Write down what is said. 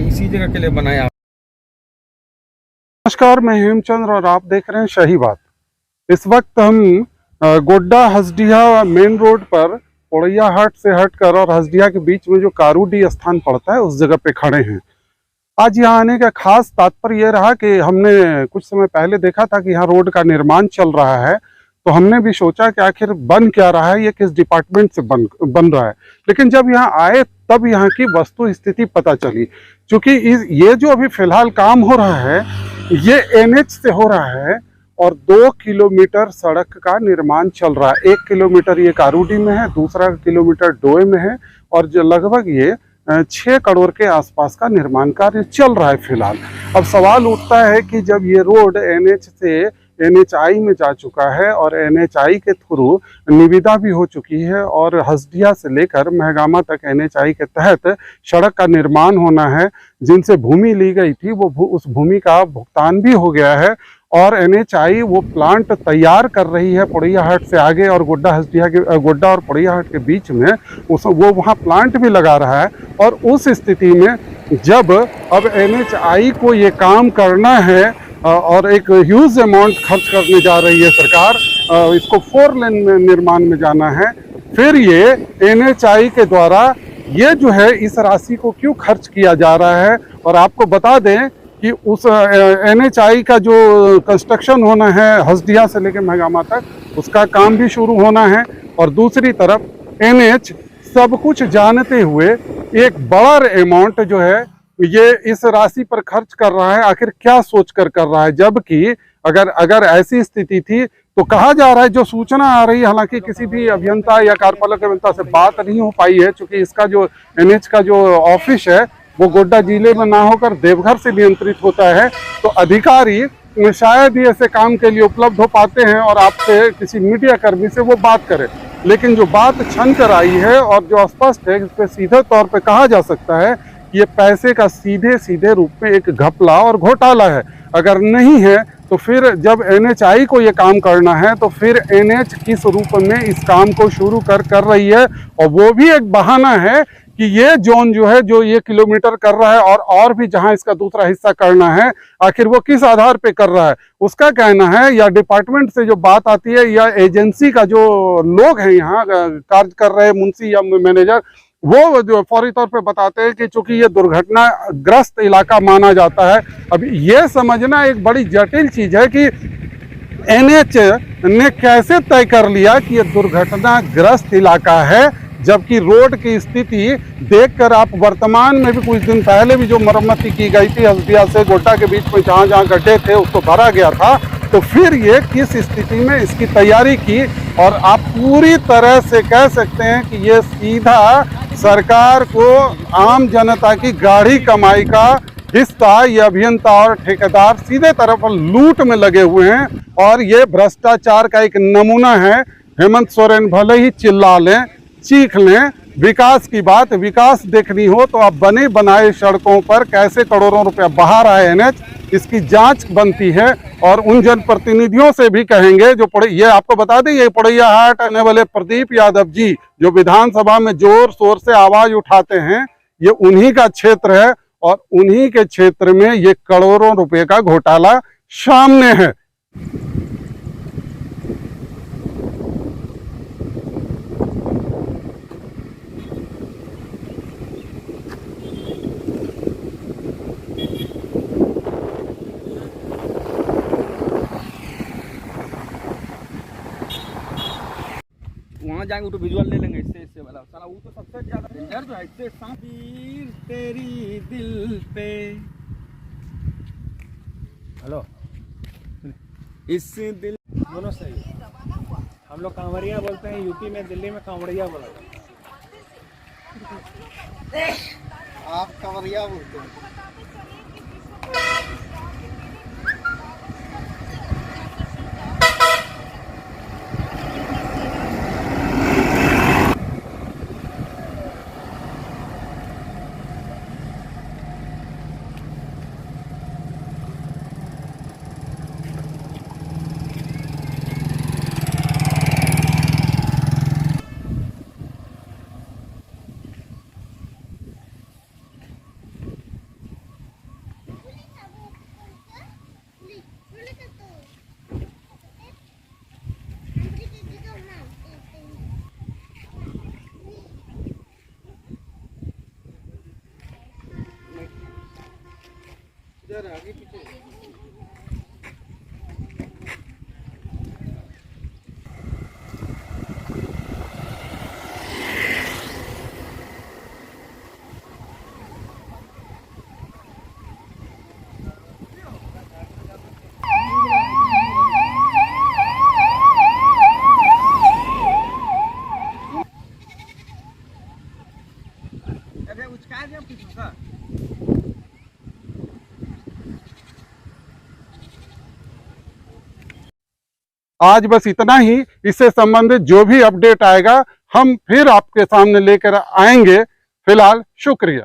इसी जगह के लिए बनाया। नमस्कार, मैं हेमचंद्र और आप देख रहे हैं शाही बात। इस वक्त हम गोड्डा हसडिया मेन रोड पर पोड़ैया हाट से हटकर और हसडिया के बीच में जो कारूडी स्थान पड़ता है उस जगह पे खड़े हैं। आज यहाँ आने का खास तात्पर्य ये रहा कि हमने कुछ समय पहले देखा था कि यहाँ रोड का निर्माण चल रहा है, तो हमने भी सोचा कि आखिर बन क्या रहा है, ये किस डिपार्टमेंट से बन रहा है। लेकिन जब यहाँ आए तब यहाँ की वस्तु स्थिति पता चली। क्योंकि ये जो अभी फिलहाल काम हो रहा है ये NH से हो रहा है और 2 किलोमीटर सड़क का निर्माण चल रहा है। 1 किलोमीटर ये कारूडी में है, दूसरा किलोमीटर डोए में है और जो लगभग ये 6 करोड़ के आसपास का निर्माण कार्य चल रहा है फिलहाल। अब सवाल उठता है कि जब ये रोड NH से NHI में जा चुका है और NHI के थ्रू निविदा भी हो चुकी है और हसडिया से लेकर महगामा तक NHI के तहत सड़क का निर्माण होना है, जिनसे भूमि ली गई थी वो उस भूमि का भुगतान भी हो गया है और NHI वो प्लांट तैयार कर रही है पोड़ैया हाट से आगे और गोड्डा और पोड़ैया हाट के बीच में वो वहाँ प्लांट भी लगा रहा है। और उस स्थिति में जब अब NHI को ये काम करना है और एक ह्यूज अमाउंट खर्च करने जा रही है सरकार, इसको 4 लेन में निर्माण में जाना है, फिर ये NHI के द्वारा ये जो है इस राशि को क्यों खर्च किया जा रहा है। और आपको बता दें कि उस NHI का जो कंस्ट्रक्शन होना है हसडिया से लेकर महगामा तक, उसका काम भी शुरू होना है और दूसरी तरफ NH सब कुछ जानते हुए एक बड़ा अमाउंट जो है ये इस राशि पर खर्च कर रहा है। आखिर क्या सोच कर रहा है, जबकि अगर ऐसी स्थिति थी तो कहा जा रहा है, जो सूचना आ रही है, हालांकि किसी भी अभियंता या कार्यपालक अभियंता से बात नहीं हो पाई है क्योंकि इसका जो NH का जो ऑफिस है वो गोड्डा जिले में ना होकर देवघर से नियंत्रित होता है, तो अधिकारी शायद ही ऐसे काम के लिए उपलब्ध हो पाते हैं और आपसे किसी मीडिया कर्मी से वो बात करें। लेकिन जो बात छन कर आई है और जो स्पष्ट है, इस पर सीधे तौर पे कहा जा सकता है ये पैसे का सीधे रूप में एक घपला और घोटाला है। अगर नहीं है तो फिर जब NHI को ये काम करना है तो फिर NH किस रूप में इस काम को शुरू कर रही है। और वो भी एक बहाना है कि ये जोन जो है जो ये किलोमीटर कर रहा है और भी जहां इसका दूसरा हिस्सा करना है, आखिर वो किस आधार पे कर रहा है। उसका कहना है या डिपार्टमेंट से जो बात आती है या एजेंसी का जो लोग हैं यहाँ कार्य कर रहे मुंशी या मैनेजर, वो जो फौरी तौर पे बताते हैं कि चूंकि ये दुर्घटनाग्रस्त इलाका माना जाता है। अब ये समझना एक बड़ी जटिल चीज है कि NH ने कैसे तय कर लिया कि ये दुर्घटनाग्रस्त इलाका है, जबकि रोड की स्थिति देखकर आप वर्तमान में भी कुछ दिन पहले भी जो मरम्मती की गई थी हसडिया से गोड्डा के बीच में जहां गड्ढे थे उसको भरा गया था, तो फिर ये किस स्थिति में इसकी तैयारी की। और आप पूरी तरह से कह सकते हैं कि ये सीधा सरकार को आम जनता की गाढ़ी कमाई का हिस्सा ये अभियंता और ठेकेदार सीधे तरफ लूट में लगे हुए हैं और ये भ्रष्टाचार का एक नमूना है। हेमंत सोरेन भले ही चिल्ला लें, चीख लें, विकास की बात, विकास देखनी हो तो अब बने बनाए सड़कों पर कैसे करोड़ों रुपया बहा रहा है NH, इसकी जांच बनती है। और उन जनप्रतिनिधियों से भी कहेंगे जो ये आपको बता दें, ये पोड़ैया हाट आने वाले प्रदीप यादव जी जो विधानसभा में जोर शोर से आवाज उठाते हैं, ये उन्हीं का क्षेत्र है और उन्हीं के क्षेत्र में ये करोड़ों रुपए का घोटाला सामने है। वहाँ जाएंगे तो विजुअल ले लेंगे इससे वाला साला, वो तो सबसे ज्यादा डेंजर जो है इससे सांतीर तेरी दिल पे। हेलो, इस दिल दोनों सही। हम लोग कांवरिया बोलते हैं, यूपी में दिल्ली में कांवड़िया बोला जाता है। आप कांवरिया बोलते हैं। इधर आगे पीछे अरे उचका दिया कुछ का आज बस इतना ही। इससे संबंधित जो भी अपडेट आएगा हम फिर आपके सामने लेकर आएंगे। फिलहाल शुक्रिया।